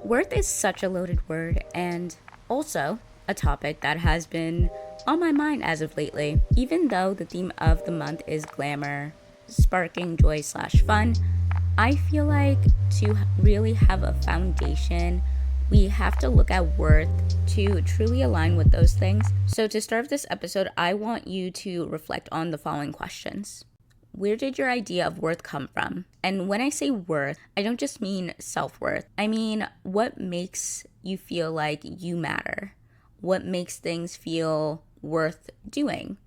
Worth is such a loaded word and also a topic that has been on my mind as of lately. Even though the theme of the month is glamour, sparking joy slash fun, I feel like to really have a foundation, we have to look at worth to truly align with those things. So to start this episode, I want you to reflect on the following questions. Where did your idea of worth come from? And when I say worth, I don't just mean self-worth. I mean, what makes you feel like you matter? What makes things feel worth doing?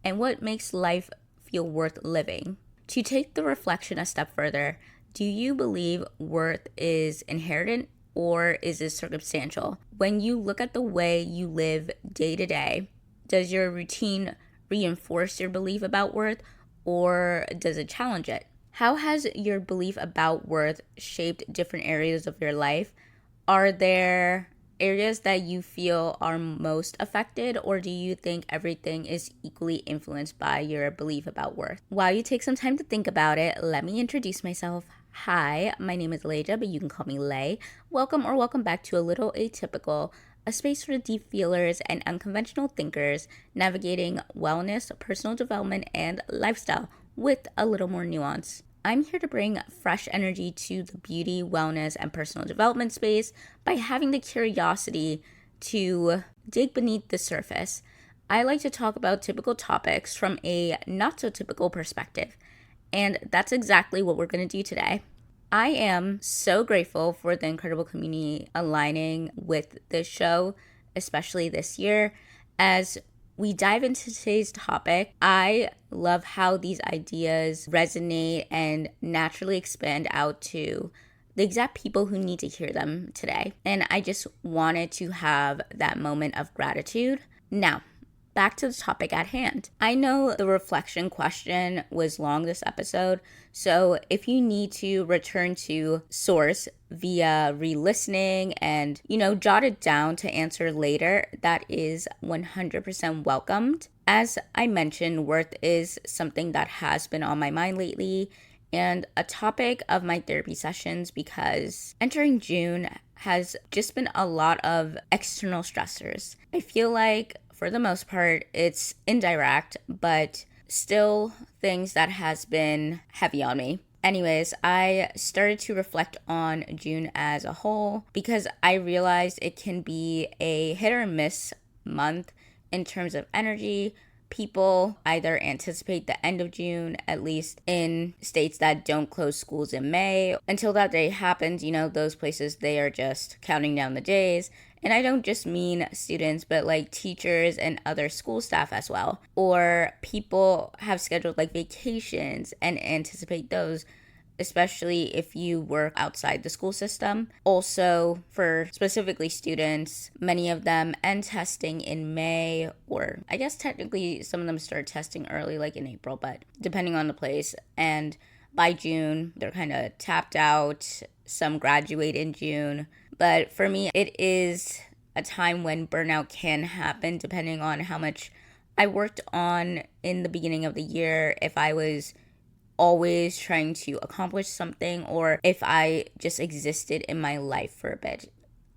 And what makes life feel worth living? To take the reflection a step further, do you believe worth is inherent or is it circumstantial? When you look at the way you live day to day, does your routine reinforce your belief about worth, or does it challenge it? How has your belief about worth shaped different areas of your life? Are there areas that you feel are most affected, or do you think everything is equally influenced by your belief about worth? While you take some time to think about it, let me introduce myself. Hi, my name is Leja, but you can call me Lay. Welcome back to A Little Atypical, a space for deep feelers and unconventional thinkers navigating wellness, personal development, and lifestyle with a little more nuance. I'm here to bring fresh energy to the beauty, wellness, and personal development space by having the curiosity to dig beneath the surface. I like to talk about typical topics from a not so typical perspective, and that's exactly what we're going to do today. I am so grateful for the incredible community aligning with this show, especially this year. As we dive into today's topic, I love how these ideas resonate and naturally expand out to the exact people who need to hear them today. And I just wanted to have that moment of gratitude. Now, back to the topic at hand. I know the reflection question was long this episode, so if you need to return to source via re-listening and, jot it down to answer later, that is 100% welcomed. As I mentioned, worth is something that has been on my mind lately and a topic of my therapy sessions because entering June has just been a lot of external stressors. I feel like for the most part, it's indirect, but still things that has been heavy on me. Anyways, I started to reflect on June as a whole because I realized it can be a hit or miss month in terms of energy. People either anticipate the end of June, at least in states that don't close schools in May. Until that day happens, those places, they are just counting down the days. And I don't just mean students, but like teachers and other school staff as well. Or people have scheduled like vacations and anticipate those, especially if you work outside the school system. Also, for specifically students, many of them end testing in May, or I guess technically some of them start testing early, like in April, but depending on the place. And by June, they're kind of tapped out. Some graduate in June. But for me, it is a time when burnout can happen depending on how much I worked on in the beginning of the year, if I was always trying to accomplish something, or if I just existed in my life for a bit.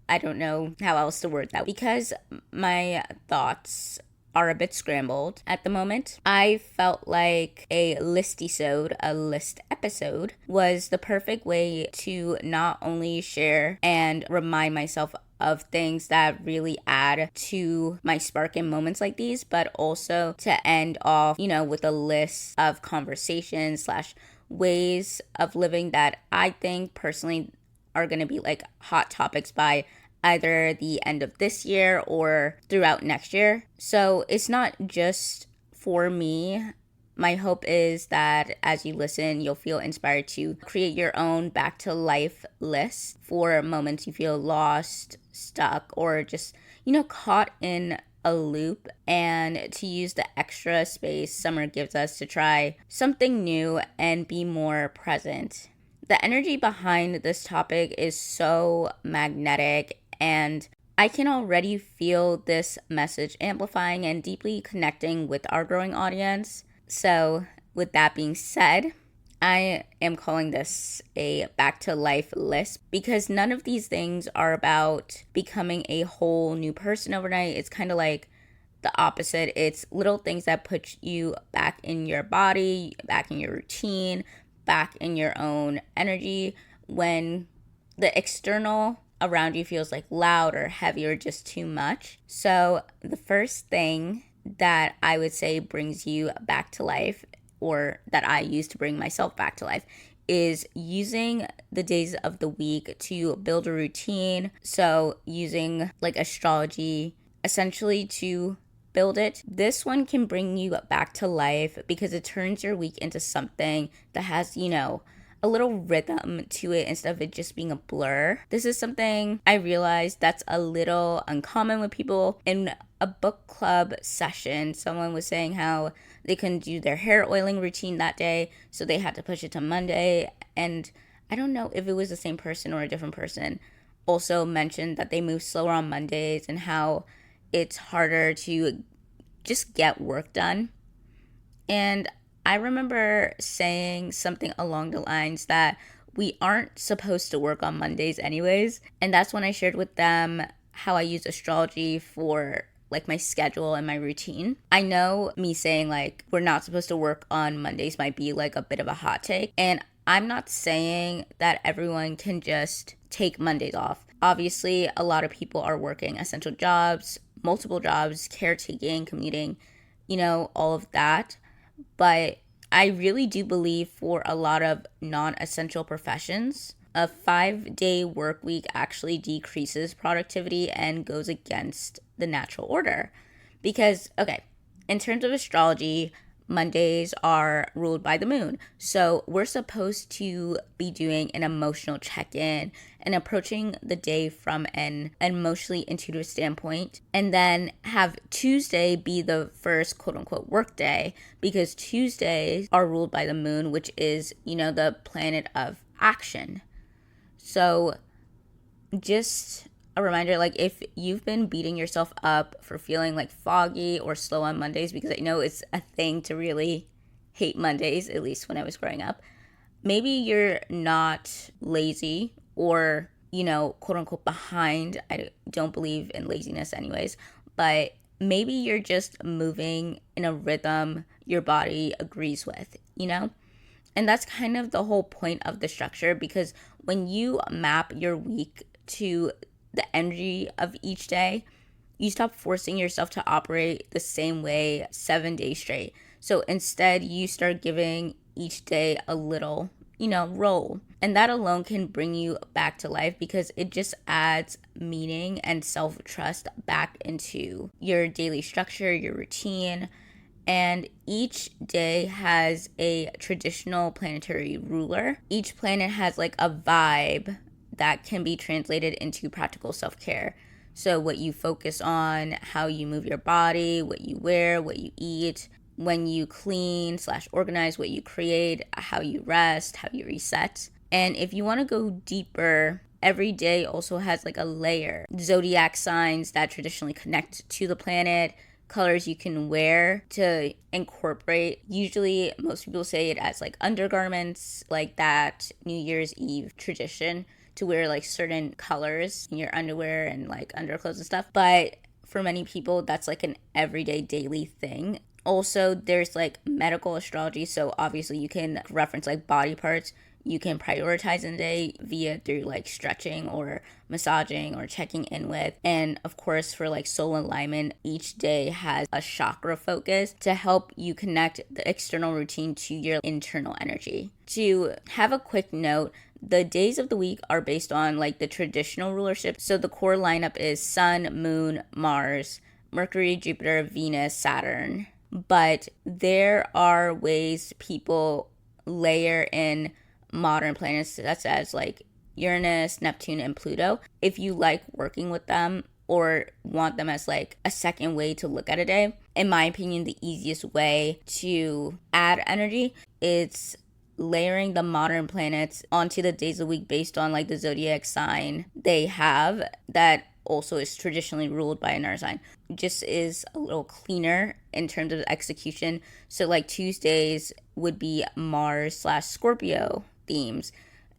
I don't know how else to word that. Because my thoughts are a bit scrambled at the moment, I felt like a list-e-sode, a list episode, was the perfect way to not only share and remind myself of things that really add to my spark in moments like these, but also to end off, with a list of conversations / ways of living that I think personally are going to be like hot topics by either the end of this year or throughout next year. So it's not just for me. My hope is that as you listen, you'll feel inspired to create your own back to life list for moments you feel lost, stuck, or just, caught in a loop, and to use the extra space summer gives us to try something new and be more present. The energy behind this topic is so magnetic, and I can already feel this message amplifying and deeply connecting with our growing audience. So with that being said, I am calling this a back to life list because none of these things are about becoming a whole new person overnight. It's kind of like the opposite. It's little things that put you back in your body, back in your routine, back in your own energy when the external around you feels like loud or heavy or just too much. So, the first thing that I would say brings you back to life, or that I use to bring myself back to life, is using the days of the week to build a routine. So, using like astrology essentially to build it. This one can bring you back to life because it turns your week into something that has, a little rhythm to it instead of it just being a blur. This is something I realized that's a little uncommon with people. In a book club session, someone was saying how they couldn't do their hair oiling routine that day, so they had to push it to Monday. And I don't know if it was the same person or a different person, also mentioned that they move slower on Mondays and how it's harder to just get work done. And I remember saying something along the lines that we aren't supposed to work on Mondays anyways. And that's when I shared with them how I use astrology for like my schedule and my routine. I know me saying like we're not supposed to work on Mondays might be like a bit of a hot take. And I'm not saying that everyone can just take Mondays off. Obviously, a lot of people are working essential jobs, multiple jobs, caretaking, commuting, all of that. But I really do believe for a lot of non-essential professions, a 5-day work week actually decreases productivity and goes against the natural order. Because, okay, in terms of astrology, Mondays are ruled by the moon. So we're supposed to be doing an emotional check-in and approaching the day from an emotionally intuitive standpoint. And then have Tuesday be the first quote-unquote work day because Tuesdays are ruled by the moon, which is, the planet of action. So just a reminder, like if you've been beating yourself up for feeling like foggy or slow on Mondays, because I know it's a thing to really hate Mondays, at least when I was growing up, maybe you're not lazy or, quote unquote behind. I don't believe in laziness anyways, but maybe you're just moving in a rhythm your body agrees with, And that's kind of the whole point of the structure, because when you map your week to the energy of each day, you stop forcing yourself to operate the same way 7 days straight. So instead, you start giving each day a little, role. And that alone can bring you back to life because it just adds meaning and self-trust back into your daily structure, your routine. And each day has a traditional planetary ruler. Each planet has like a vibe that can be translated into practical self-care. So what you focus on, how you move your body, what you wear, what you eat, when you clean/organize, what you create, how you rest, how you reset. And if you want to go deeper, every day also has like a layer. Zodiac signs that traditionally connect to the planet, colors you can wear to incorporate. Usually most people say it as like undergarments, like that New Year's Eve tradition to wear like certain colors in your underwear and like underclothes and stuff. But for many people, that's like an everyday daily thing. Also, there's like medical astrology. So obviously you can reference like body parts. You can prioritize in the day through like stretching or massaging or checking in with. And of course, for like soul alignment, each day has a chakra focus to help you connect the external routine to your internal energy. To have a quick note, the days of the week are based on like the traditional rulership. So the core lineup is Sun, Moon, Mars, Mercury, Jupiter, Venus, Saturn. But there are ways people layer in modern planets such as like Uranus, Neptune, and Pluto. If you like working with them or want them as like a second way to look at a day, in my opinion, the easiest way to add energy is layering the modern planets onto the days of the week based on like the zodiac sign they have. That also is traditionally ruled by another sign, just is a little cleaner in terms of execution. So like Tuesdays would be Mars slash Scorpio themes,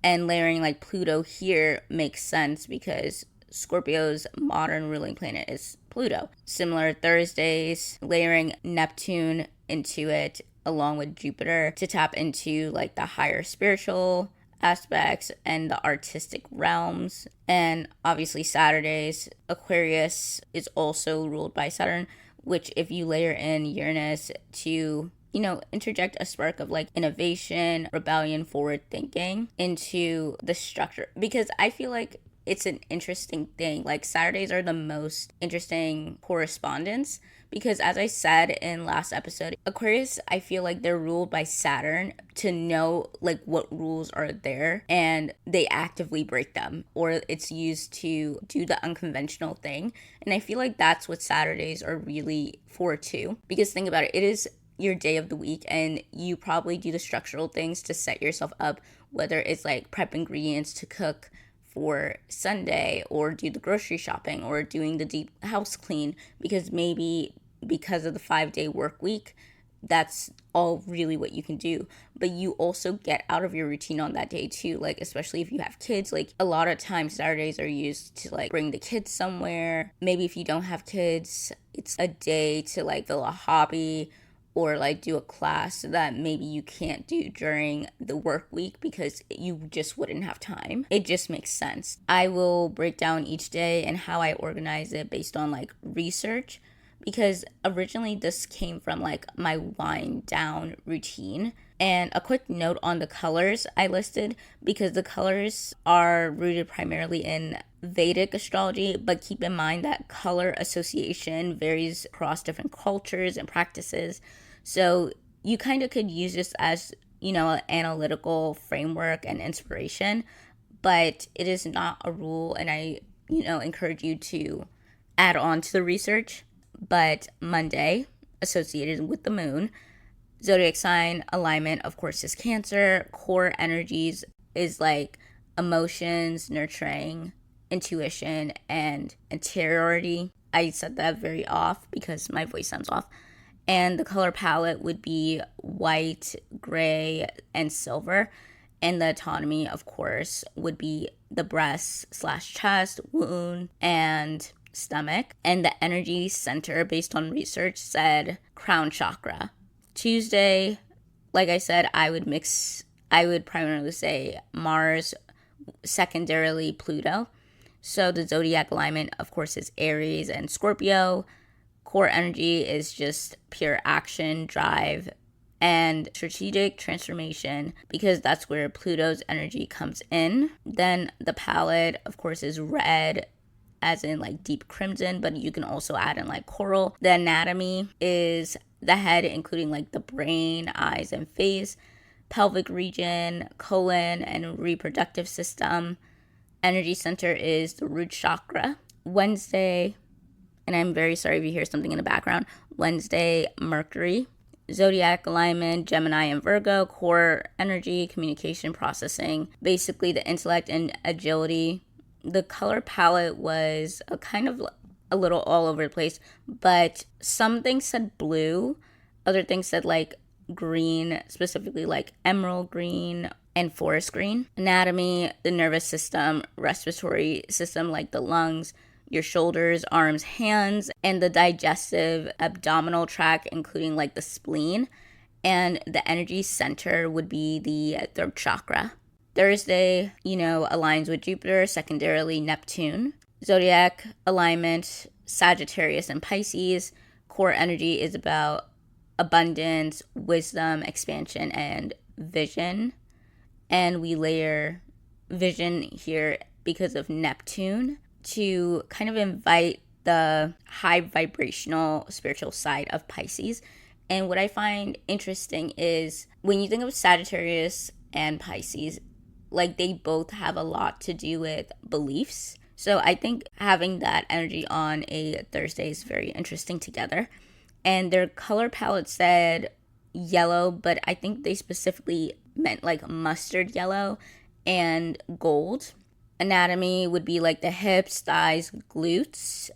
and layering like Pluto here makes sense because Scorpio's modern ruling planet is Pluto. Similar Thursdays, layering Neptune into it along with Jupiter to tap into like the higher spiritual aspects and the artistic realms. And obviously Saturdays, Aquarius is also ruled by Saturn, which if you layer in Uranus to interject a spark of like innovation, rebellion, forward thinking into the structure. Because I feel like it's an interesting thing. Like Saturdays are the most interesting correspondence because, as I said in last episode, Aquarius, I feel like they're ruled by Saturn to know like what rules are there and they actively break them, or it's used to do the unconventional thing. And I feel like that's what Saturdays are really for too. Because think about it, it is your day of the week and you probably do the structural things to set yourself up, whether it's like prep ingredients to cook for Sunday or do the grocery shopping or doing the deep house clean, because maybe because of the 5-day work week, that's all really what you can do. But you also get out of your routine on that day too, like especially if you have kids. Like a lot of times Saturdays are used to like bring the kids somewhere. Maybe if you don't have kids, it's a day to like fill a hobby or like do a class that maybe you can't do during the work week because you just wouldn't have time. It just makes sense. I will break down each day and how I organize it based on like research, because originally this came from like my wind down routine. And a quick note on the colors I listed, because the colors are rooted primarily in Vedic astrology, but keep in mind that color association varies across different cultures and practices. So you kind of could use this as, an analytical framework and inspiration, but it is not a rule. And I, encourage you to add on to the research. But Monday, associated with the moon, zodiac sign alignment, of course, is Cancer. Core energies is like emotions, nurturing, intuition, and interiority. I said that very off because my voice sounds off. And the color palette would be white, gray, and silver. And the autonomy, of course, would be the breast / chest, wound, and stomach. And the energy center, based on research, said crown chakra. Tuesday, like I said, I would primarily say Mars, secondarily Pluto. So the zodiac alignment, of course, is Aries and Scorpio. Core energy is just pure action, drive, and strategic transformation, because that's where Pluto's energy comes in. Then the palette, of course, is red, as in like deep crimson, but you can also add in like coral. The anatomy is the head, including like the brain, eyes, and face, pelvic region, colon, and reproductive system. Energy center is the root chakra. Wednesday, and I'm very sorry if you hear something in the background, Wednesday, Mercury. Zodiac alignment, Gemini and Virgo. Core energy, communication, processing, basically the intellect and agility. The color palette was a little all over the place, but some things said blue, other things said like green, specifically like emerald green and forest green. Anatomy, the nervous system, respiratory system, like the lungs, your shoulders, arms, hands, and the digestive abdominal tract, including like the spleen. And the energy center would be the throat chakra. Thursday, aligns with Jupiter, secondarily Neptune. Zodiac alignment, Sagittarius and Pisces. Core energy is about abundance, wisdom, expansion, and vision. And we layer vision here because of Neptune to kind of invite the high vibrational spiritual side of Pisces. And what I find interesting is when you think of Sagittarius and Pisces, like they both have a lot to do with beliefs. So I think having that energy on a Thursday is very interesting together. And their color palette said yellow, but I think they specifically meant like mustard yellow and gold. Anatomy would be like the hips, thighs, glutes,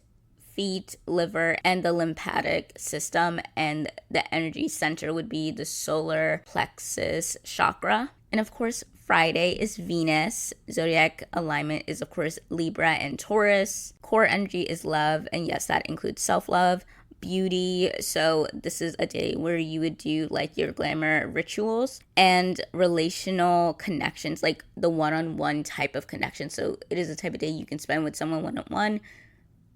feet, liver, and the lymphatic system. And the energy center would be the solar plexus chakra. And of course, Friday is Venus. Zodiac alignment is, of course, Libra and Taurus. Core energy is love. And yes, that includes self-love, beauty. So this is a day where you would do like your glamour rituals and relational connections, like the one-on-one type of connection. So it is a type of day you can spend with someone one-on-one,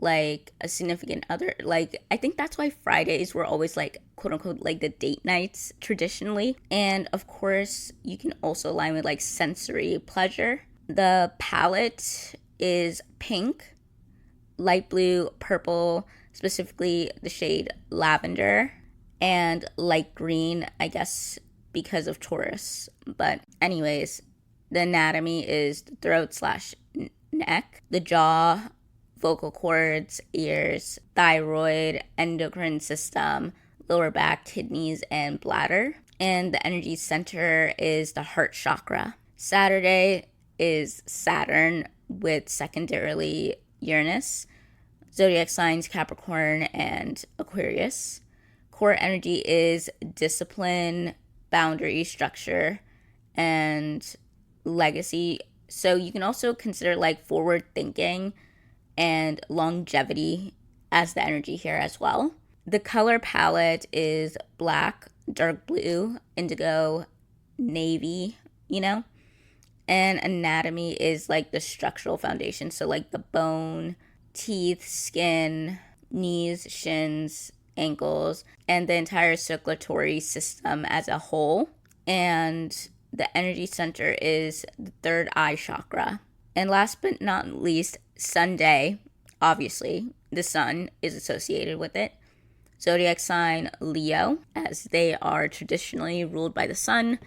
like a significant other. Like, I think that's why Fridays were always like quote unquote like the date nights traditionally. And of course, you can also align with like sensory pleasure. The palette is pink, light blue, purple, specifically the shade lavender, and light green, I guess because of Taurus. But anyways, the anatomy is the throat slash neck, the jaw, vocal cords, ears, thyroid, endocrine system, lower back, kidneys, and bladder. And the energy center is the heart chakra. Saturday is Saturn with secondarily Uranus. Zodiac signs Capricorn and Aquarius. Core energy is discipline, boundary, structure, and legacy. So you can also consider like forward thinking and longevity as the energy here as well. The color palette is black, dark blue, indigo, navy, and anatomy is like the structural foundation. So like the bone, teeth, skin, knees, shins, ankles, and the entire circulatory system as a whole. And the energy center is the third eye chakra. And last but not least, Sunday, obviously, the sun is associated with it. Zodiac sign Leo, as they are traditionally ruled by the sun.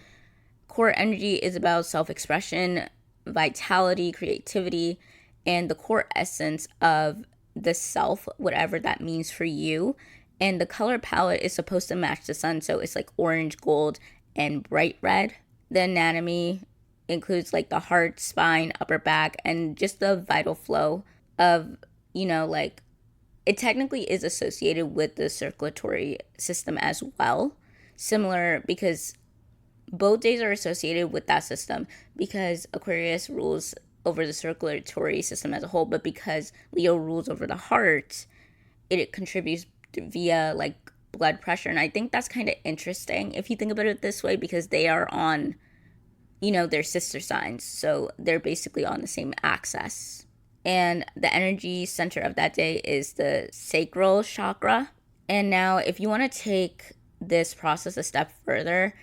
Core energy is about self-expression, vitality, creativity, and the core essence of the self, whatever that means for you. And the color palette is supposed to match the sun, so it's like orange, gold, and bright red. The anatomy includes like the heart, spine, upper back, and just the vital flow of, like it technically is associated with the circulatory system as well. Similar because both days are associated with that system because Aquarius rules over the circulatory system as a whole, but because Leo rules over the heart, it contributes via like blood pressure. And I think that's kind of interesting if you think about it this way, because they are on, their sister signs. So they're basically on the same axis. And the energy center of that day is the sacral chakra. And now if you want to take this process a step further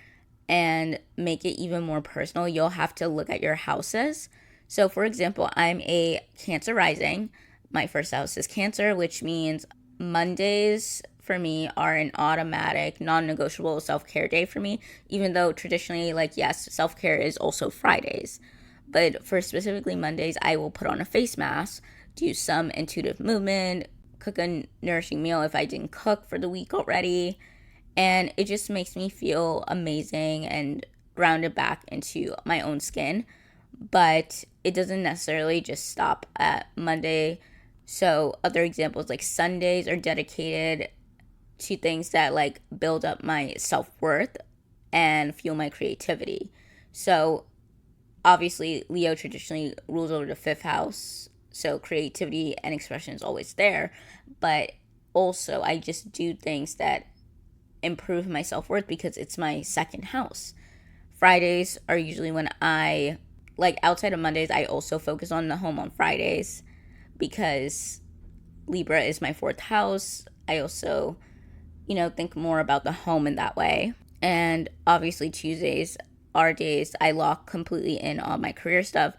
and make it even more personal, you'll have to look at your houses. So for example, I'm a Cancer rising. My first house is Cancer, which means Mondays for me are an automatic, non-negotiable self-care day for me, even though traditionally, like, yes, self-care is also Fridays. But for specifically Mondays, I will put on a face mask, do some intuitive movement, cook a nourishing meal if I didn't cook for the week already. And it just makes me feel amazing and grounded back into my own skin. But it doesn't necessarily just stop at Monday. So other examples like Sundays are dedicated to things that like build up my self-worth and fuel my creativity. So obviously Leo traditionally rules over the fifth house, so creativity and expression is always there. But also I just do things that improve my self-worth because it's my second house. Fridays are usually when I, like outside of Mondays, I also focus on the home on Fridays because Libra is my fourth house. I also, think more about the home in that way. And obviously Tuesdays are days I lock completely in on my career stuff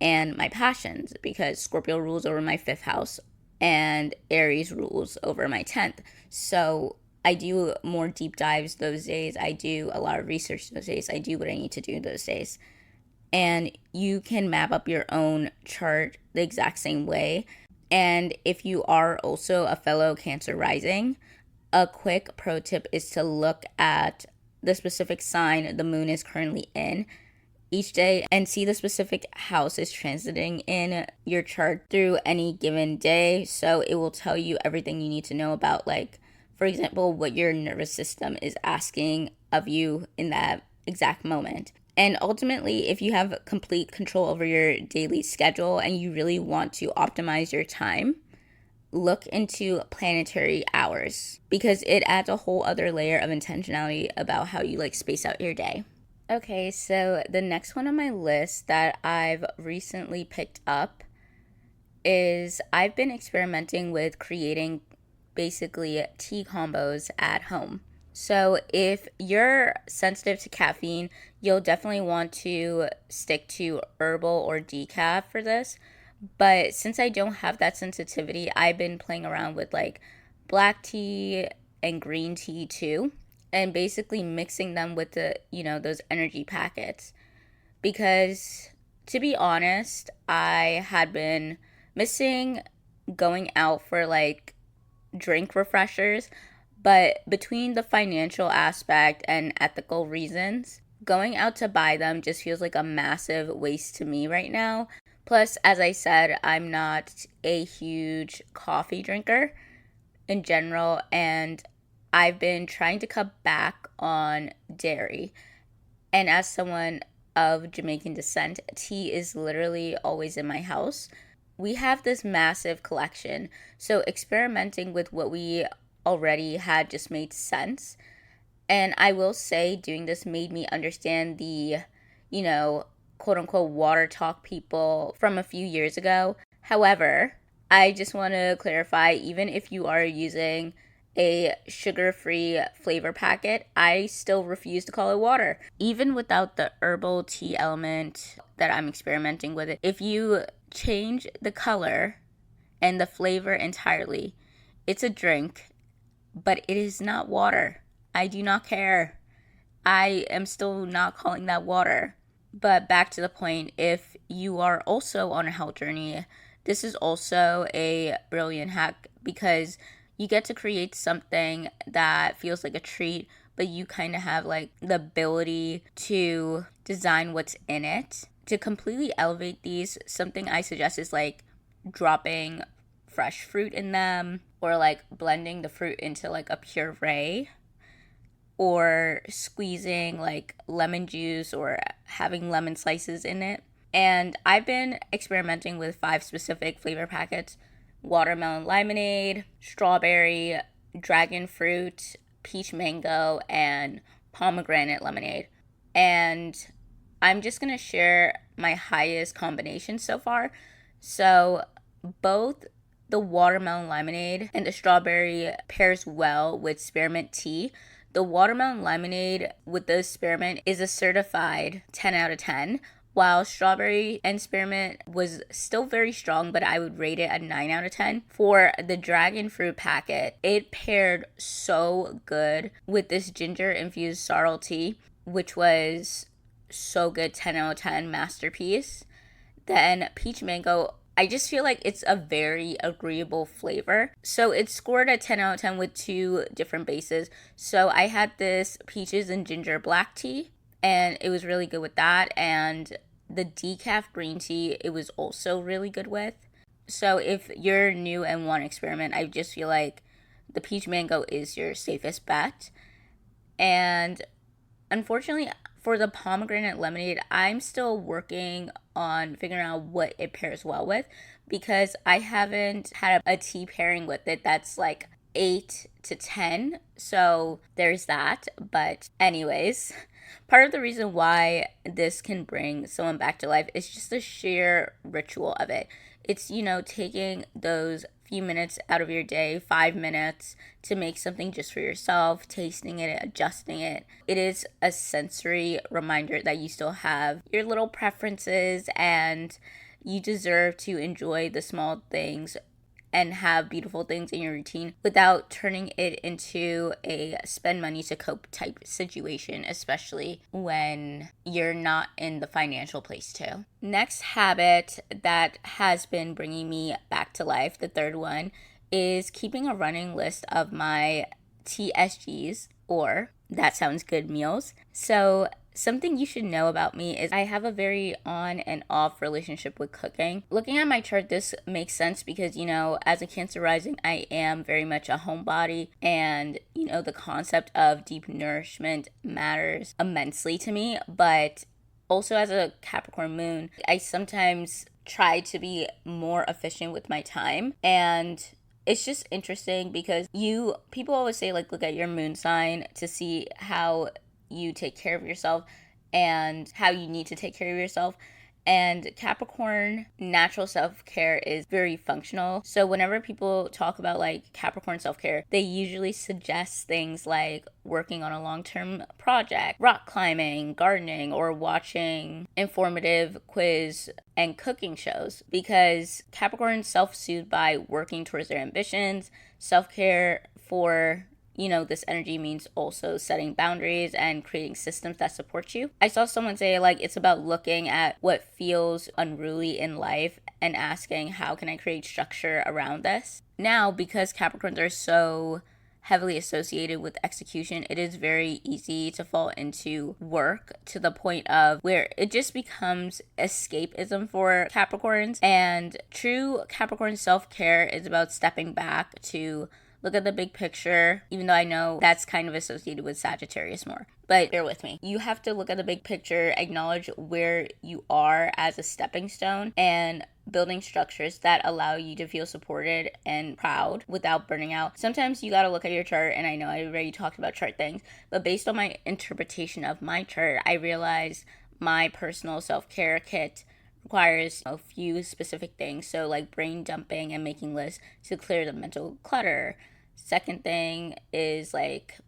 and my passions because Scorpio rules over my fifth house and Aries rules over my 10th. So I do more deep dives those days. I do a lot of research those days. I do what I need to do those days. And you can map up your own chart the exact same way. And if you are also a fellow Cancer rising, a quick pro tip is to look at the specific sign the moon is currently in each day and see the specific house is transiting in your chart through any given day. So it will tell you everything you need to know about, like, for example, what your nervous system is asking of you in that exact moment. And ultimately, if you have complete control over your daily schedule and you really want to optimize your time, look into planetary hours because it adds a whole other layer of intentionality about how you like space out your day. Okay, so the next one on my list that I've recently picked up is I've been experimenting with creating basically tea combos at home. So if you're sensitive to caffeine, you'll definitely want to stick to herbal or decaf for this. But since I don't have that sensitivity, I've been playing around with like black tea and green tea too, and basically mixing them with the, those energy packets. Because to be honest, I had been missing going out for like drink refreshers, but between the financial aspect and ethical reasons, going out to buy them just feels like a massive waste to me right now. Plus, as I said, I'm not a huge coffee drinker in general, and I've been trying to cut back on dairy. And as someone of Jamaican descent, tea is literally always in my house. We have this massive collection, so experimenting with what we already had just made sense. And I will say, doing this made me understand the, quote unquote water talk people from a few years ago. However, I just want to clarify, even if you are using a sugar-free flavor packet, I still refuse to call it water. Even without the herbal tea element that I'm experimenting with, if you change the color and the flavor entirely, it's a drink, but it is not water. I do not care. I am still not calling that water. But back to the point, if you are also on a health journey, this is also a brilliant hack because you get to create something that feels like a treat, but you kind of have like the ability to design what's in it. To completely elevate these, something I suggest is like dropping fresh fruit in them, or like blending the fruit into like a puree, or squeezing like lemon juice or having lemon slices in it. And I've been experimenting with 5 specific flavor packets: watermelon lemonade, strawberry, dragon fruit, peach mango, and pomegranate lemonade. And I'm just going to share my highest combination so far. So both the watermelon lemonade and the strawberry pairs well with spearmint tea. The watermelon lemonade with the spearmint is a certified 10 out of 10, while strawberry and spearmint was still very strong, but I would rate it a 9 out of 10. For the dragon fruit packet, it paired so good with this ginger infused sorrel tea, which was so good, 10 out of 10, masterpiece. Then peach mango, I just feel like it's a very agreeable flavor. So it scored a 10 out of 10 with 2 different bases. So I had this peaches and ginger black tea, and it was really good with that. And the decaf green tea, it was also really good with. So if you're new and want to experiment, I just feel like the peach mango is your safest bet. And unfortunately, for the pomegranate lemonade, I'm still working on figuring out what it pairs well with, because I haven't had a tea pairing with it that's like 8 to 10. So there's that. But anyways, part of the reason why this can bring someone back to life is just the sheer ritual of it. It's, taking those few minutes out of your day, 5 minutes, to make something just for yourself, tasting it, adjusting it. It is a sensory reminder that you still have your little preferences and you deserve to enjoy the small things and have beautiful things in your routine without turning it into a spend money to cope type situation, especially when you're not in the financial place too. Next habit that has been bringing me back to life, the third one, is keeping a running list of my TSGs, or that sounds good meals. So Something you should know about me is I have a very on and off relationship with cooking. Looking at my chart, this makes sense because, as a Cancer rising, I am very much a homebody, and, the concept of deep nourishment matters immensely to me. But also, as a Capricorn moon, I sometimes try to be more efficient with my time, and it's just interesting because people always say, like, look at your moon sign to see how you take care of yourself and how you need to take care of yourself. And Capricorn natural self-care is very functional. So whenever people talk about like Capricorn self-care, they usually suggest things like working on a long-term project, rock climbing, gardening, or watching informative quiz and cooking shows, because Capricorn self-soothe by working towards their ambitions. Self-care for this energy means also setting boundaries and creating systems that support you. I saw someone say, like, it's about looking at what feels unruly in life and asking, how can I create structure around this? Now, because Capricorns are so heavily associated with execution, it is very easy to fall into work to the point of where it just becomes escapism for Capricorns. And true Capricorn self-care is about stepping back to look at the big picture, even though I know that's kind of associated with Sagittarius more. But bear with me. You have to look at the big picture, acknowledge where you are as a stepping stone, and building structures that allow you to feel supported and proud without burning out. Sometimes you got to look at your chart, and I know I already talked about chart things, but based on my interpretation of my chart, I realized my personal self-care kit requires a few specific things. So like brain dumping and making lists to clear the mental clutter. Second thing is like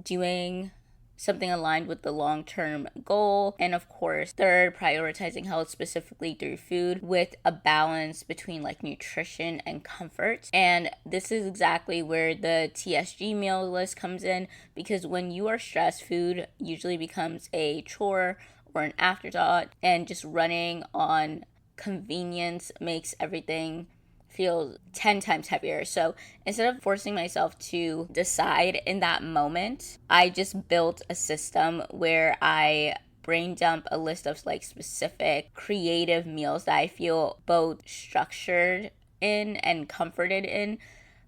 doing something aligned with the long-term goal. And of course, third, prioritizing health specifically through food with a balance between like nutrition and comfort. And this is exactly where the TSG meal list comes in, because when you are stressed, food usually becomes a chore or an afterthought, and just running on convenience makes everything feel 10 times heavier. So instead of forcing myself to decide in that moment, I just built a system where I brain dump a list of like specific creative meals that I feel both structured in and comforted in,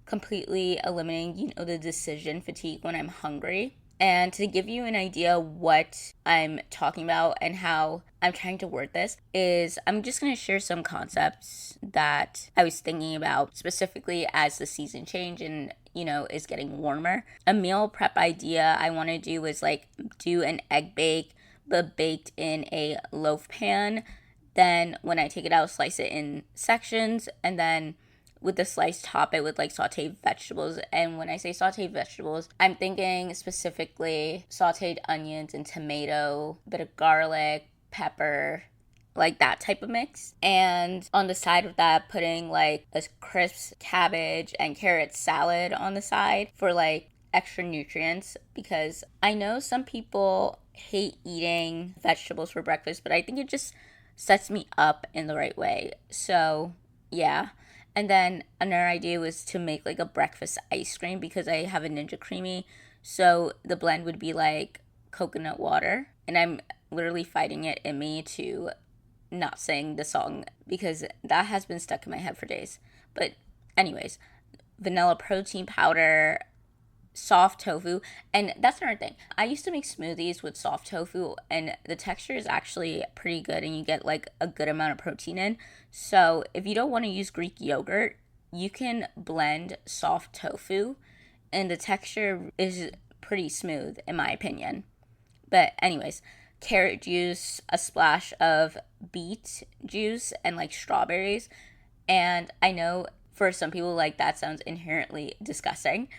completely eliminating, the decision fatigue when I'm hungry. And to give you an idea what I'm talking about and how I'm trying to word this is, I'm just going to share some concepts that I was thinking about specifically as the season change and, is getting warmer. A meal prep idea I want to do is like do an egg bake, but baked in a loaf pan. Then when I take it out, slice it in sections, and then with the slice, top it with like sauteed vegetables. And when I say sauteed vegetables, I'm thinking specifically sauteed onions and tomato, a bit of garlic, pepper, like that type of mix. And on the side of that, putting like a crisp cabbage and carrot salad on the side for like extra nutrients, because I know some people hate eating vegetables for breakfast, but I think it just sets me up in the right way. So yeah. And then another idea was to make like a breakfast ice cream, because I have a Ninja Creamy. So the blend would be like coconut water. And I'm literally fighting it in me to not sing the song, because that has been stuck in my head for days. But anyways, vanilla protein powder, soft tofu. And that's another thing. I used to make smoothies with soft tofu, and the texture is actually pretty good, and you get like a good amount of protein in. So if you don't want to use Greek yogurt, you can blend soft tofu, and the texture is pretty smooth in my opinion. But anyways, carrot juice, a splash of beet juice, and like strawberries. And I know for some people like that sounds inherently disgusting,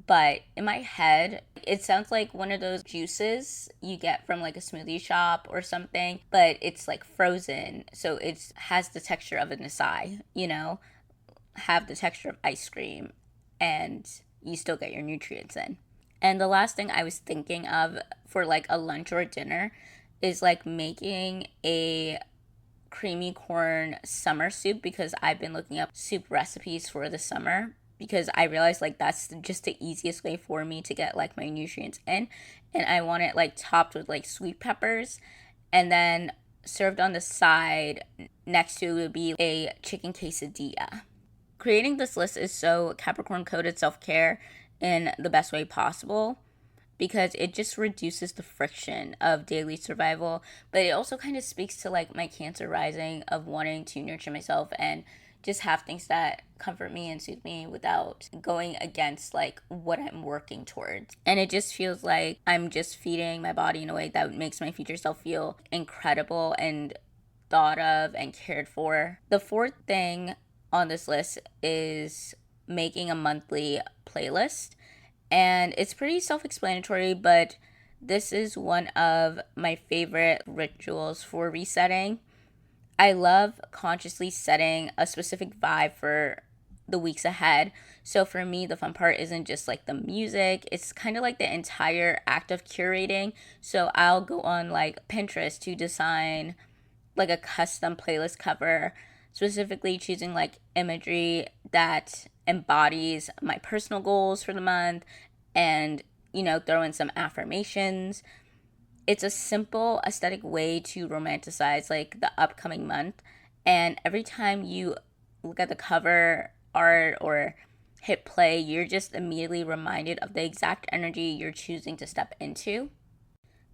but in my head, it sounds like one of those juices you get from like a smoothie shop or something, but it's like frozen. So it has the texture of an acai, have the texture of ice cream, and you still get your nutrients in. And the last thing I was thinking of for like a lunch or a dinner is like making a creamy corn summer soup, because I've been looking up soup recipes for the summer. because I realized like that's just the easiest way for me to get like my nutrients in. And I want it like topped with like sweet peppers, and then served on the side next to it would be a chicken quesadilla. Creating this list is so Capricorn coded self-care in the best way possible, because it just reduces the friction of daily survival, but it also kind of speaks to like my Cancer rising of wanting to nurture myself and just have things that comfort me and soothe me without going against like what I'm working towards. And it just feels like I'm just feeding my body in a way that makes my future self feel incredible and thought of and cared for. The fourth thing on this list is making a monthly playlist. And it's pretty self-explanatory, but this is one of my favorite rituals for resetting. I love consciously setting a specific vibe for the weeks ahead. So for me, the fun part isn't just like the music, it's kind of like the entire act of curating. So I'll go on like Pinterest to design like a custom playlist cover, specifically choosing like imagery that embodies my personal goals for the month, and throw in some affirmations. It's a simple aesthetic way to romanticize like the upcoming month, and every time you look at the cover art or hit play, you're just immediately reminded of the exact energy you're choosing to step into.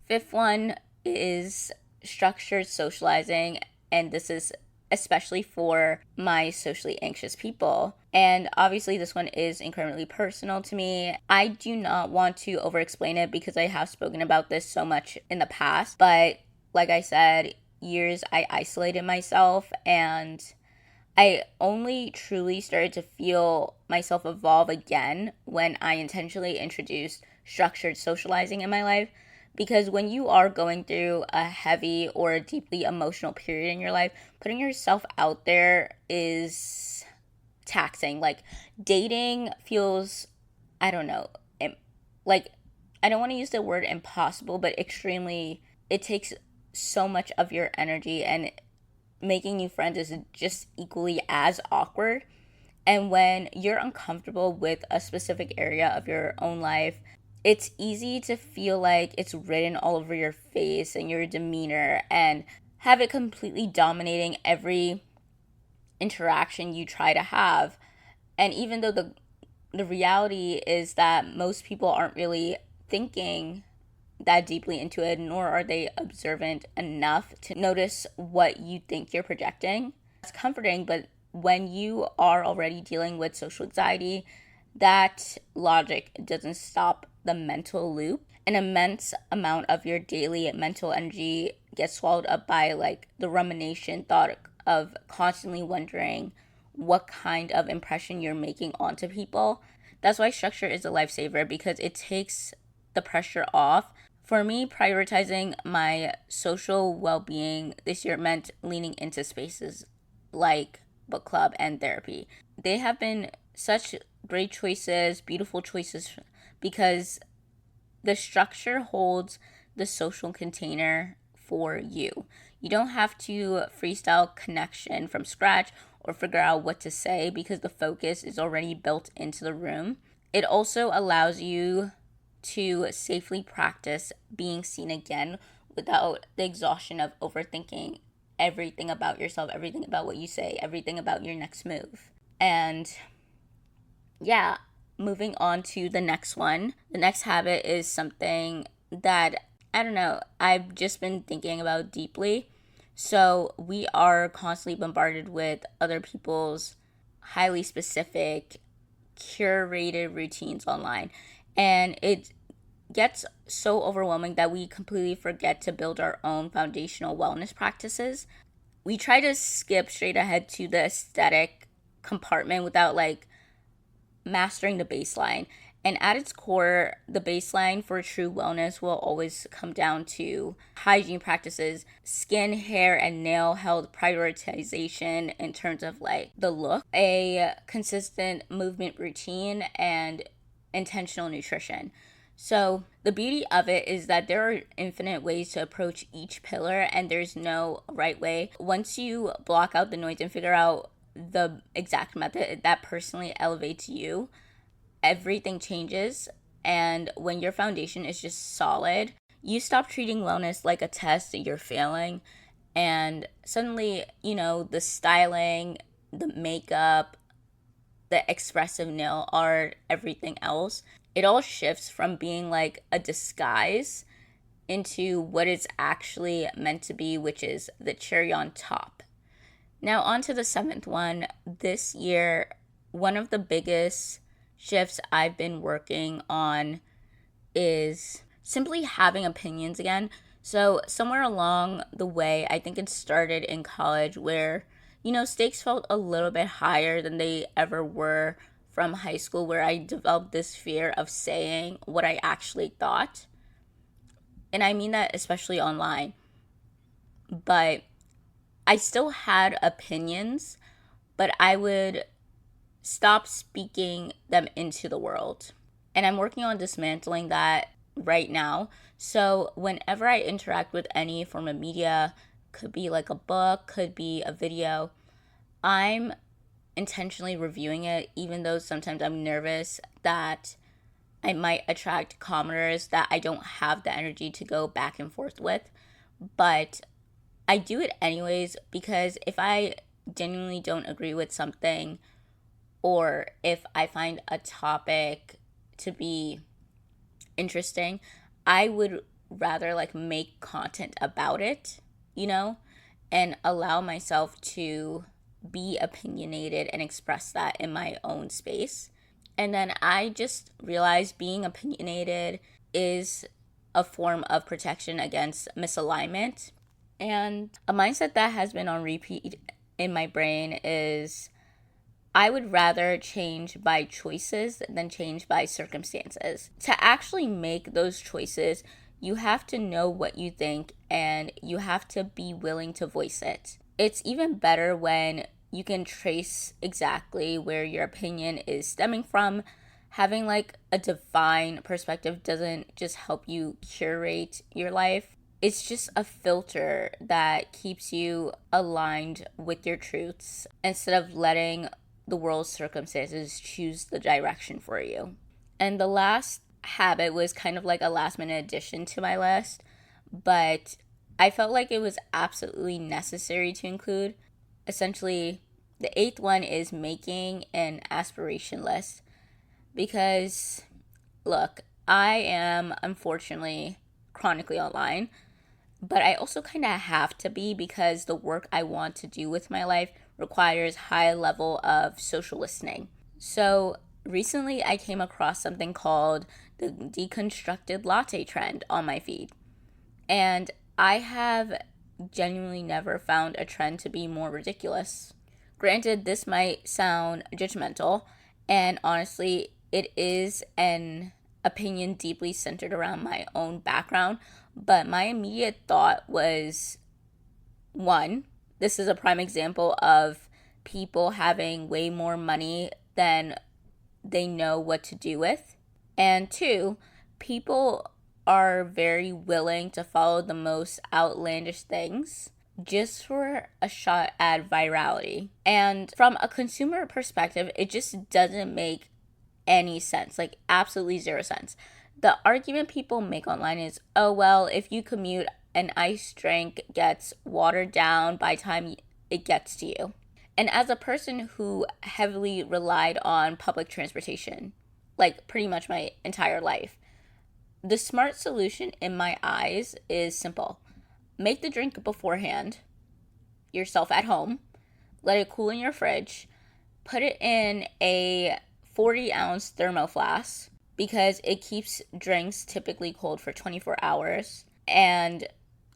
Fifth one is structured socializing, and this is especially for my socially anxious people. And obviously this one is incredibly personal to me. I do not want to over explain it because I have spoken about this so much in the past, but like I said, years I isolated myself, and I only truly started to feel myself evolve again when I intentionally introduced structured socializing in my life. Because when you are going through a heavy or a deeply emotional period in your life, putting yourself out there is taxing. Like, dating feels, I don't know, like, I don't want to use the word impossible, but extremely, it takes so much of your energy, and making new friends is just equally as awkward. And when you're uncomfortable with a specific area of your own life, it's easy to feel like it's written all over your face and your demeanor, and have it completely dominating every interaction you try to have. And even though the reality is that most people aren't really thinking that deeply into it, nor are they observant enough to notice what you think you're projecting. It's comforting, but when you are already dealing with social anxiety, that logic doesn't stop the mental loop. An immense amount of your daily mental energy gets swallowed up by like the rumination thought of constantly wondering what kind of impression you're making onto people. That's why structure is a lifesaver, because it takes the pressure off. For me, prioritizing my social well-being this year meant leaning into spaces like book club and therapy. They have been such great choices, beautiful choices, because the structure holds the social container for you. You don't have to freestyle connection from scratch or figure out what to say, because the focus is already built into the room. It also allows you to safely practice being seen again without the exhaustion of overthinking everything about yourself, everything about what you say, everything about your next move. And yeah, moving on to the next one. The next habit is something that, I don't know, I've just been thinking about deeply. So we are constantly bombarded with other people's highly specific, curated routines online. And it gets so overwhelming that we completely forget to build our own foundational wellness practices. We try to skip straight ahead to the aesthetic compartment without like mastering the baseline. And at its core, the baseline for true wellness will always come down to hygiene practices, skin, hair, and nail health prioritization in terms of like the look, a consistent movement routine, and intentional nutrition. So the beauty of it is that there are infinite ways to approach each pillar, and there's no right way. Once you block out the noise and figure out the exact method that personally elevates you, everything changes. And when your foundation is just solid, you stop treating wellness like a test that you're failing. And suddenly, the styling, the makeup, the expressive nail art, everything else, it all shifts from being like a disguise into what it's actually meant to be, which is the cherry on top. Now, on to the seventh one. This year, one of the biggest shifts I've been working on is simply having opinions again. So, somewhere along the way, I think it started in college where, stakes felt a little bit higher than they ever were from high school, where I developed this fear of saying what I actually thought. And I mean that especially online. But I still had opinions, but I would stop speaking them into the world. And I'm working on dismantling that right now. So whenever I interact with any form of media, could be like a book, could be a video, I'm intentionally reviewing it, even though sometimes I'm nervous that I might attract commenters that I don't have the energy to go back and forth with. But I do it anyways, because if I genuinely don't agree with something, or if I find a topic to be interesting, I would rather like make content about it, and allow myself to be opinionated and express that in my own space. And then I just realized being opinionated is a form of protection against misalignment. And a mindset that has been on repeat in my brain is I would rather change by choices than change by circumstances. To actually make those choices, you have to know what you think and you have to be willing to voice it. It's even better when you can trace exactly where your opinion is stemming from. Having like a defined perspective doesn't just help you curate your life. It's just a filter that keeps you aligned with your truths instead of letting the world's circumstances choose the direction for you. And the last habit was kind of like a last minute addition to my list, but I felt like it was absolutely necessary to include. Essentially, the eighth one is making an aspiration list. Because, look, I am unfortunately chronically online, but I also kind of have to be because the work I want to do with my life requires high level of social listening. So recently I came across something called the deconstructed latte trend on my feed. And I have genuinely never found a trend to be more ridiculous. Granted, this might sound judgmental, and honestly, it is an opinion deeply centered around my own background, but my immediate thought was, one, this is a prime example of people having way more money than they know what to do with. And two, people are very willing to follow the most outlandish things just for a shot at virality. And from a consumer perspective, it just doesn't make any sense, like absolutely zero sense. The argument people make online is, oh, well, if you commute, an iced drink gets watered down by the time it gets to you. And as a person who heavily relied on public transportation, like pretty much my entire life, the smart solution in my eyes is simple. Make the drink beforehand, yourself at home, let it cool in your fridge, put it in a 40-ounce thermo flask because it keeps drinks typically cold for 24 hours. And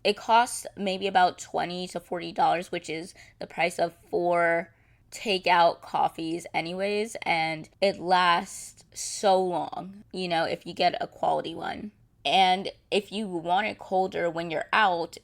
it costs maybe about $20 to $40, which is the price of 4 takeout coffees anyways. And it lasts so long, if you get a quality one. And if you want it colder when you're out,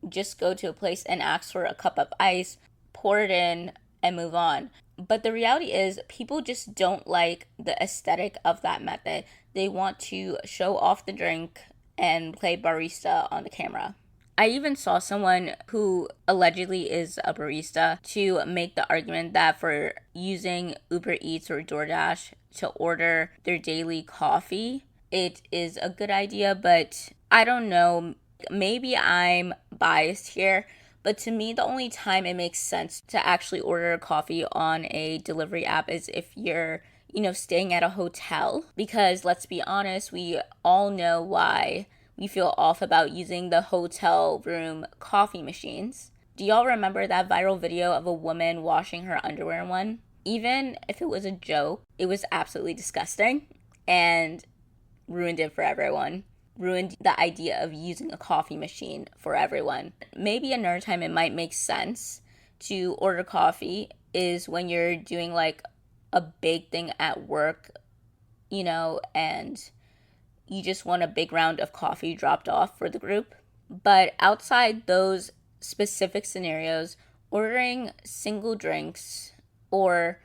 just go to a place and ask for a cup of ice, pour it in, and move on. But the reality is people just don't like the aesthetic of that method. They want to show off the drink and play barista on the camera. I even saw someone who allegedly is a barista to make the argument that for using Uber Eats or DoorDash to order their daily coffee, it is a good idea, but I don't know. Maybe I'm biased here, but to me, the only time it makes sense to actually order a coffee on a delivery app is if you're, staying at a hotel. Because let's be honest, we all know why we feel off about using the hotel room coffee machines. Do y'all remember that viral video of a woman washing her underwear in one? Even if it was a joke, it was absolutely disgusting and ruined it for everyone. Ruined the idea of using a coffee machine for everyone. Maybe another time it might make sense to order coffee is when you're doing like a big thing at work, and you just want a big round of coffee dropped off for the group. But outside those specific scenarios, ordering single drinks or,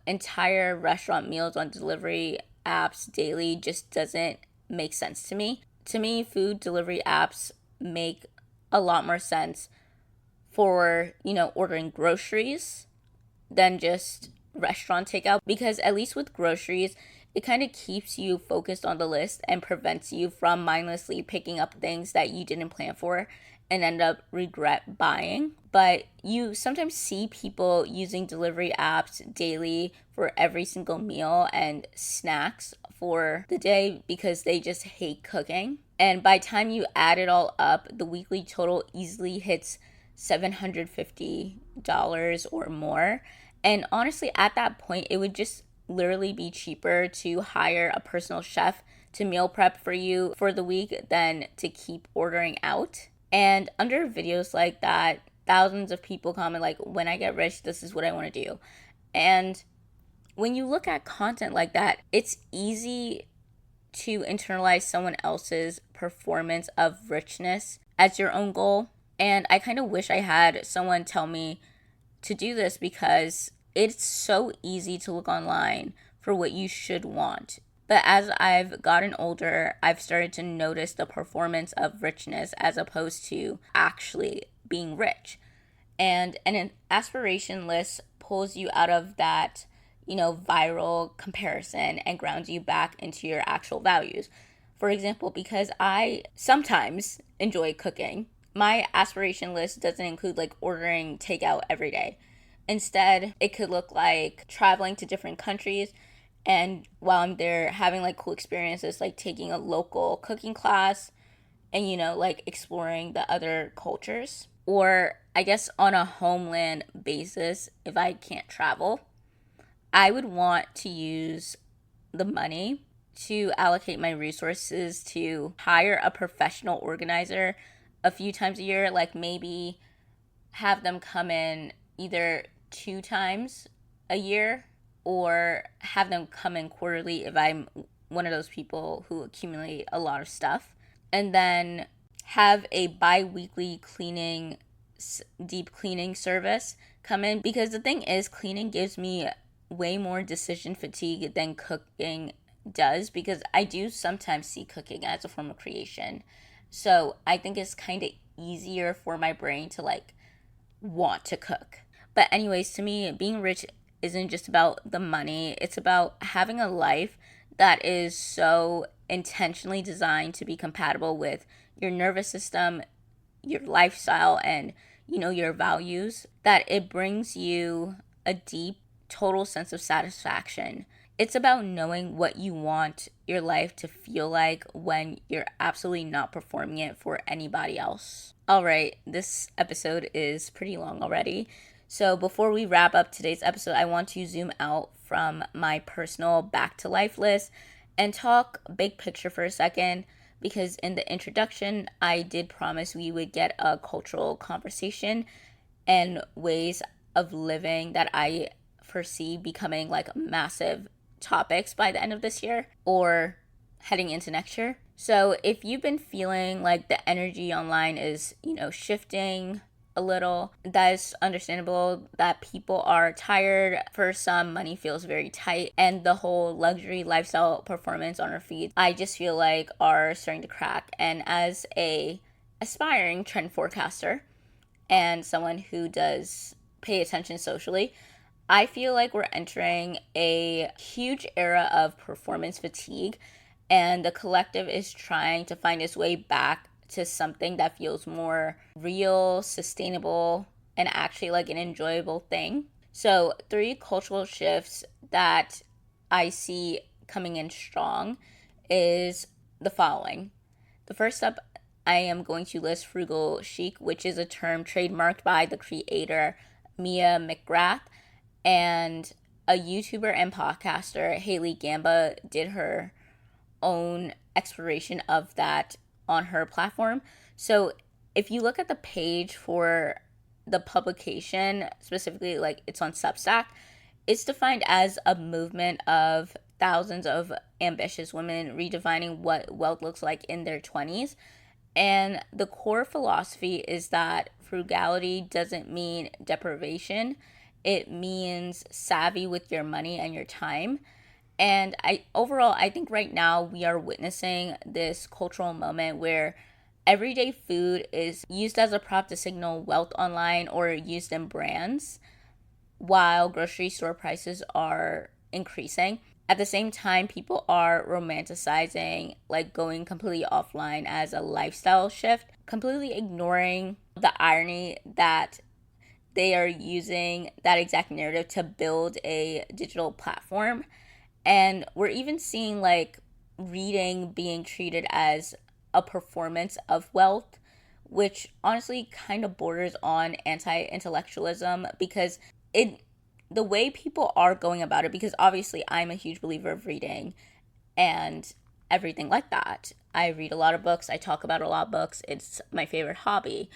entire restaurant meals on delivery apps daily just doesn't make sense to me. To me, food delivery apps make a lot more sense for, ordering groceries than just restaurant takeout, because at least with groceries, it kind of keeps you focused on the list and prevents you from mindlessly picking up things that you didn't plan for and end up regret buying. But you sometimes see people using delivery apps daily for every single meal and snacks for the day because they just hate cooking. And by the time you add it all up, the weekly total easily hits $750 or more. And honestly, at that point, it would just literally be cheaper to hire a personal chef to meal prep for you for the week than to keep ordering out. And under videos like that, thousands of people comment like, when I get rich, this is what I want to do. And when you look at content like that, it's easy to internalize someone else's performance of richness as your own goal. And I kind of wish I had someone tell me to do this, because it's so easy to look online for what you should want. But as I've gotten older, I've started to notice the performance of richness as opposed to actually being rich. And an aspiration list pulls you out of that, viral comparison and grounds you back into your actual values. For example, because I sometimes enjoy cooking, my aspiration list doesn't include like ordering takeout every day. Instead, it could look like traveling to different countries, and while I'm there, having like cool experiences, like taking a local cooking class and, like exploring the other cultures. Or I guess on a homeland basis, if I can't travel, I would want to use the money to allocate my resources to hire a professional organizer a few times a year, like maybe have them come in either 2 times a year or have them come in quarterly if I'm one of those people who accumulate a lot of stuff. And then have a bi-weekly deep cleaning service come in, because the thing is, cleaning gives me way more decision fatigue than cooking does, because I do sometimes see cooking as a form of creation. So I think it's kind of easier for my brain to like want to cook. But anyways, to me, being rich isn't just about the money. It's about having a life that is so intentionally designed to be compatible with your nervous system, your lifestyle, and, your values, that it brings you a deep, total sense of satisfaction. It's about knowing what you want your life to feel like when you're absolutely not performing it for anybody else. All right, this episode is pretty long already. So before we wrap up today's episode, I want to zoom out from my personal back to life list and talk big picture for a second, because in the introduction, I did promise we would get a cultural conversation and ways of living that I foresee becoming like massive topics by the end of this year or heading into next year. So if you've been feeling like the energy online is, shifting a little, that is understandable, that people are tired. For some, money feels very tight, and the whole luxury lifestyle performance on our feed, I just feel like are starting to crack. And as a aspiring trend forecaster and someone who does pay attention socially, I feel like we're entering a huge era of performance fatigue, and the collective is trying to find its way back to something that feels more real, sustainable, and actually like an enjoyable thing. So, three cultural shifts that I see coming in strong is the following. The first up, I am going to list frugal chic, which is a term trademarked by the creator Mia McGrath, and a YouTuber and podcaster, Haley Gamba, did her own exploration of that on her platform. So if you look at the page for the publication, specifically like it's on Substack, it's defined as a movement of thousands of ambitious women redefining what wealth looks like in their 20s. And the core philosophy is that frugality doesn't mean deprivation. It means savvy with your money and your time. And I think right now we are witnessing this cultural moment where everyday food is used as a prop to signal wealth online or used in brands, while grocery store prices are increasing. At the same time, people are romanticizing like going completely offline as a lifestyle shift, completely ignoring the irony that they are using that exact narrative to build a digital platform. And we're even seeing like reading being treated as a performance of wealth, which honestly kind of borders on anti-intellectualism, because it the way people are going about it, because obviously I'm a huge believer of reading and everything like that. I read a lot of books, I talk about a lot of books, it's my favorite hobby.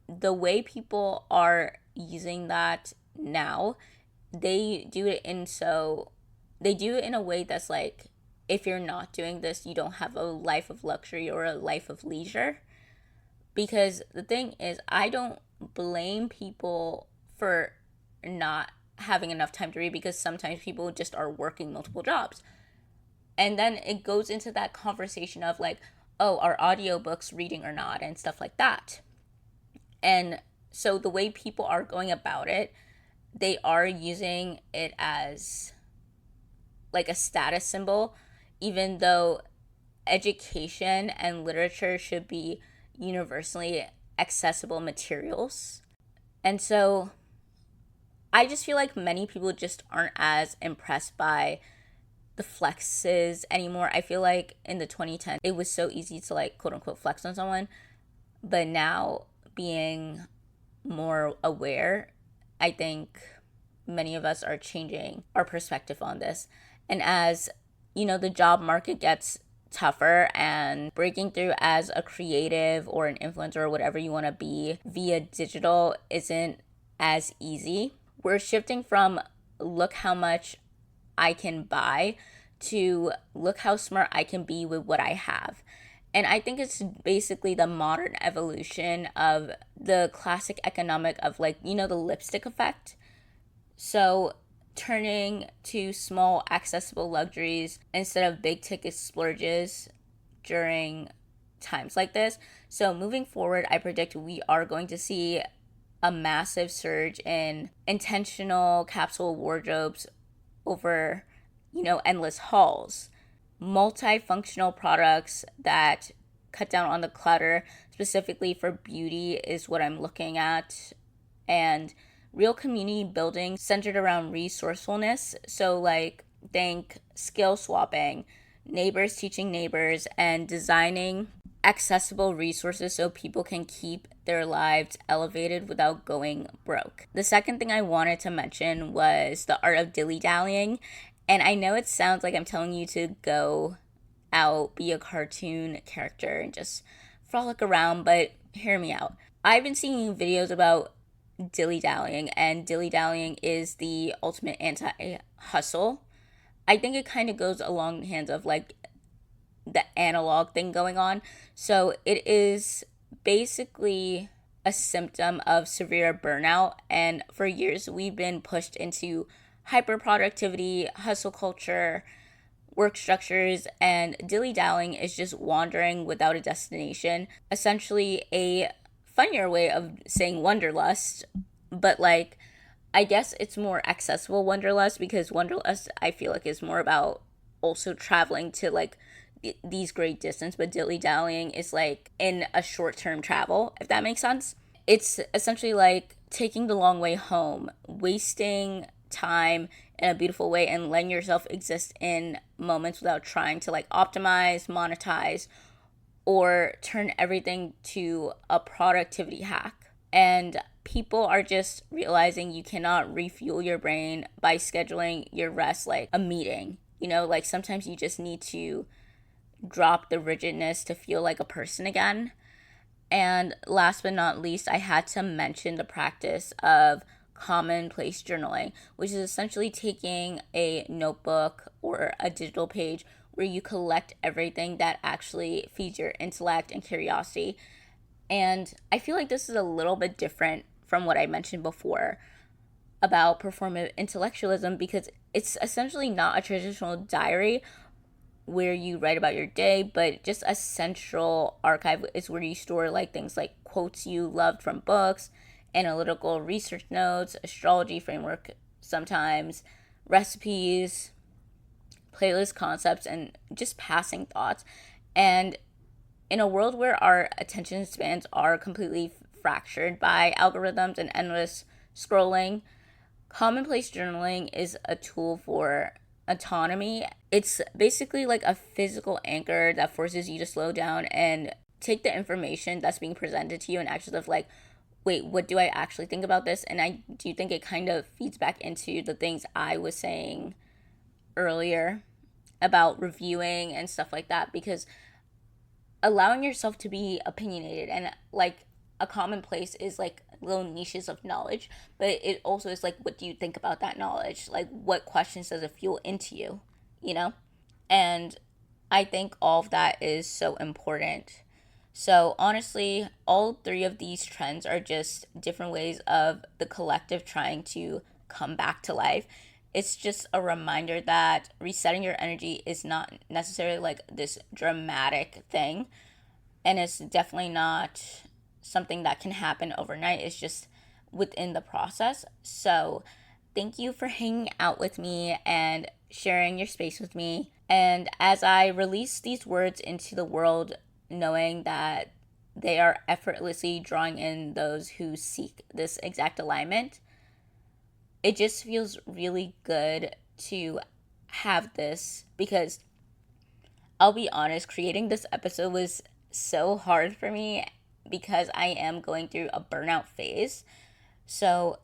The way people are using that now, they do it in a way that's like, if you're not doing this, you don't have a life of luxury or a life of leisure. Because the thing is, I don't blame people for not having enough time to read, because sometimes people just are working multiple jobs. And then it goes into that conversation of like, oh, are audiobooks reading or not, and stuff like that. And so the way people are going about it, they are using it as like a status symbol, even though education and literature should be universally accessible materials. And so I just feel like many people just aren't as impressed by the flexes anymore. I feel like in the 2010s, it was so easy to like quote unquote flex on someone. But now, being more aware, I think many of us are changing our perspective on this. And as, the job market gets tougher, and breaking through as a creative or an influencer or whatever you want to be via digital isn't as easy, we're shifting from look how much I can buy to look how smart I can be with what I have. And I think it's basically the modern evolution of the classic economic of like, the lipstick effect. So turning to small accessible luxuries instead of big ticket splurges during times like this. So moving forward, I predict we are going to see a massive surge in intentional capsule wardrobes over, endless hauls. Multifunctional products that cut down on the clutter, specifically for beauty, is what I'm looking at. And real community building centered around resourcefulness. So, like, think skill swapping, neighbors teaching neighbors, and designing accessible resources so people can keep their lives elevated without going broke. The second thing I wanted to mention was the art of dilly-dallying. And I know it sounds like I'm telling you to go out, be a cartoon character, and just frolic around, but hear me out. I've been seeing videos about dilly-dallying, and dilly-dallying is the ultimate anti-hustle. I think it kind of goes along the hands of like the analog thing going on. So it is basically a symptom of severe burnout, and for years we've been pushed into hyper productivity, hustle culture, work structures, and dilly-dallying is just wandering without a destination. Essentially a funnier way of saying wanderlust, but like, I guess it's more accessible wanderlust, because wanderlust I feel like is more about also traveling to like these great distance, but dilly-dallying is like in a short-term travel, if that makes sense. It's essentially like taking the long way home, wasting time in a beautiful way, and letting yourself exist in moments without trying to like optimize, monetize, or turn everything to a productivity hack. And people are just realizing you cannot refuel your brain by scheduling your rest like a meeting. You know, like sometimes you just need to drop the rigidness to feel like a person again. And last but not least, I had to mention the practice of commonplace journaling, which is essentially taking a notebook or a digital page where you collect everything that actually feeds your intellect and curiosity. And I feel like this is a little bit different from what I mentioned before about performative intellectualism, because it's essentially not a traditional diary where you write about your day, but just a central archive is where you store like things like quotes you loved from books, analytical research notes, astrology framework sometimes, recipes, playlist concepts, and just passing thoughts. And in a world where our attention spans are completely fractured by algorithms and endless scrolling, commonplace journaling is a tool for autonomy. It's basically like a physical anchor that forces you to slow down and take the information that's being presented to you and actually live like, wait, what do I actually think about this? And I do think it kind of feeds back into the things I was saying earlier about reviewing and stuff like that, because allowing yourself to be opinionated and like a commonplace is like little niches of knowledge, but it also is like, what do you think about that knowledge? Like, what questions does it fuel into you, you know? And I think all of that is so important. So honestly, all three of these trends are just different ways of the collective trying to come back to life. It's just a reminder that resetting your energy is not necessarily like this dramatic thing, and it's definitely not something that can happen overnight. It's just within the process. So thank you for hanging out with me and sharing your space with me. And as I release these words into the world, knowing that they are effortlessly drawing in those who seek this exact alignment, it just feels really good to have this, because I'll be honest, creating this episode was so hard for me because I am going through a burnout phase. So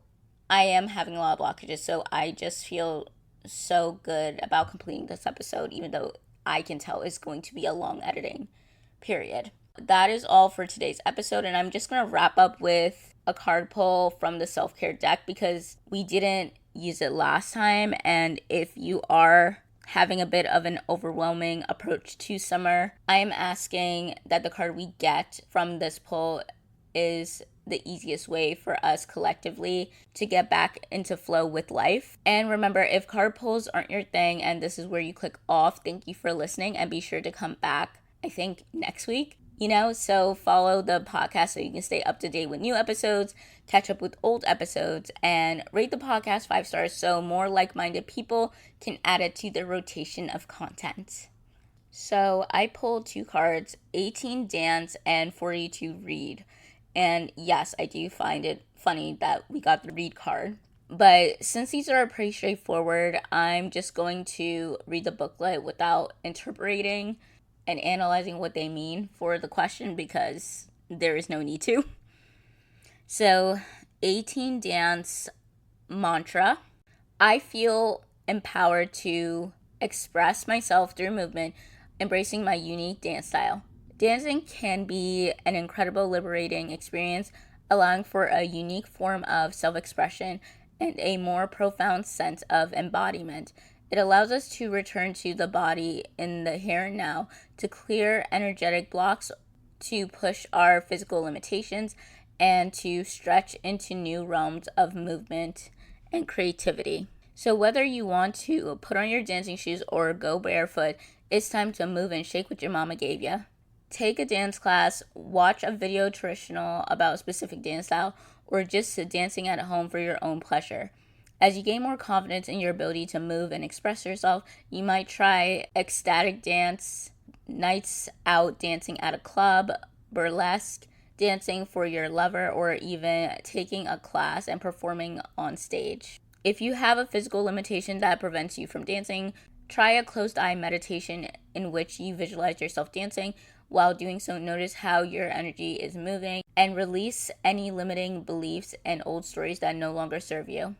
I am having a lot of blockages. So I just feel so good about completing this episode, even though I can tell it's going to be a long editing period. That is all for today's episode, and I'm just going to wrap up with a card pull from the self-care deck because we didn't use it last time. And if you are having a bit of an overwhelming approach to summer, I am asking that the card we get from this pull is the easiest way for us collectively to get back into flow with life. And remember, if card pulls aren't your thing and this is where you click off, thank you for listening, and be sure to come back, I think, next week. So follow the podcast so you can stay up to date with new episodes, catch up with old episodes, and rate the podcast 5 stars so more like-minded people can add it to their rotation of content. So I pulled 2 cards, 18 dance and 42 read. And yes, I do find it funny that we got the read card. But since these are pretty straightforward, I'm just going to read the booklet without interpreting and analyzing what they mean for the question, because there is no need to. So, 18 dance mantra. I feel empowered to express myself through movement, embracing my unique dance style. Dancing can be an incredible liberating experience, allowing for a unique form of self-expression and a more profound sense of embodiment. It allows us to return to the body in the here and now, to clear energetic blocks, to push our physical limitations, and to stretch into new realms of movement and creativity. So whether you want to put on your dancing shoes or go barefoot, it's time to move and shake what your mama gave you. Take a dance class, watch a video tutorial about a specific dance style, or just dancing at home for your own pleasure. As you gain more confidence in your ability to move and express yourself, you might try ecstatic dance, nights out dancing at a club, burlesque, dancing for your lover, or even taking a class and performing on stage. If you have a physical limitation that prevents you from dancing, try a closed eye meditation in which you visualize yourself dancing. While doing so, notice how your energy is moving and release any limiting beliefs and old stories that no longer serve you.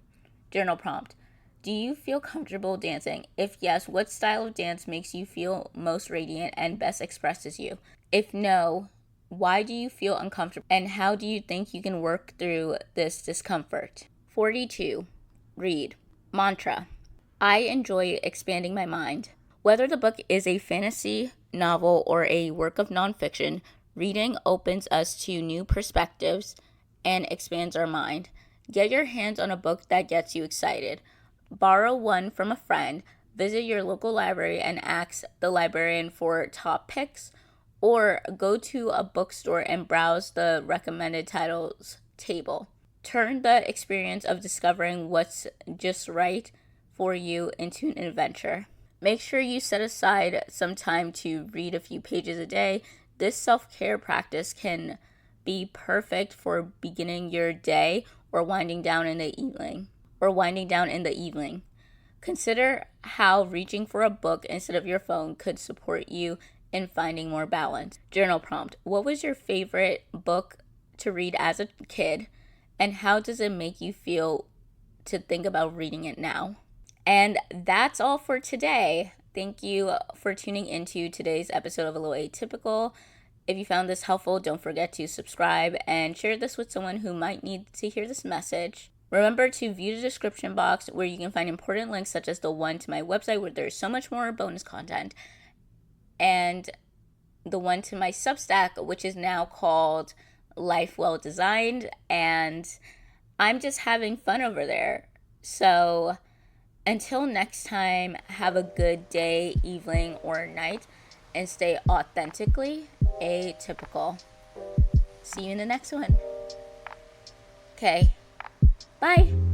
Journal prompt. Do you feel comfortable dancing? If yes, what style of dance makes you feel most radiant and best expresses you? If no, why do you feel uncomfortable and how do you think you can work through this discomfort? 42. Read. Mantra. I enjoy expanding my mind. Whether the book is a fantasy novel or a work of nonfiction, reading opens us to new perspectives and expands our mind. Get your hands on a book that gets you excited. Borrow one from a friend, visit your local library and ask the librarian for top picks, or go to a bookstore and browse the recommended titles table. Turn the experience of discovering what's just right for you into an adventure. Make sure you set aside some time to read a few pages a day. This self-care practice can be perfect for beginning your day or winding down in the evening. Consider how reaching for a book instead of your phone could support you in finding more balance. Journal prompt. What was your favorite book to read as a kid, and how does it make you feel to think about reading it now? And that's all for today. Thank you for tuning into today's episode of A Little Atypical. If you found this helpful, don't forget to subscribe and share this with someone who might need to hear this message. Remember to view the description box where you can find important links such as the one to my website where there's so much more bonus content, and the one to my Substack, which is now called Life Well Designed, and I'm just having fun over there. So until next time, have a good day, evening, or night, and stay authentically atypical. See you in the next one. Okay, bye.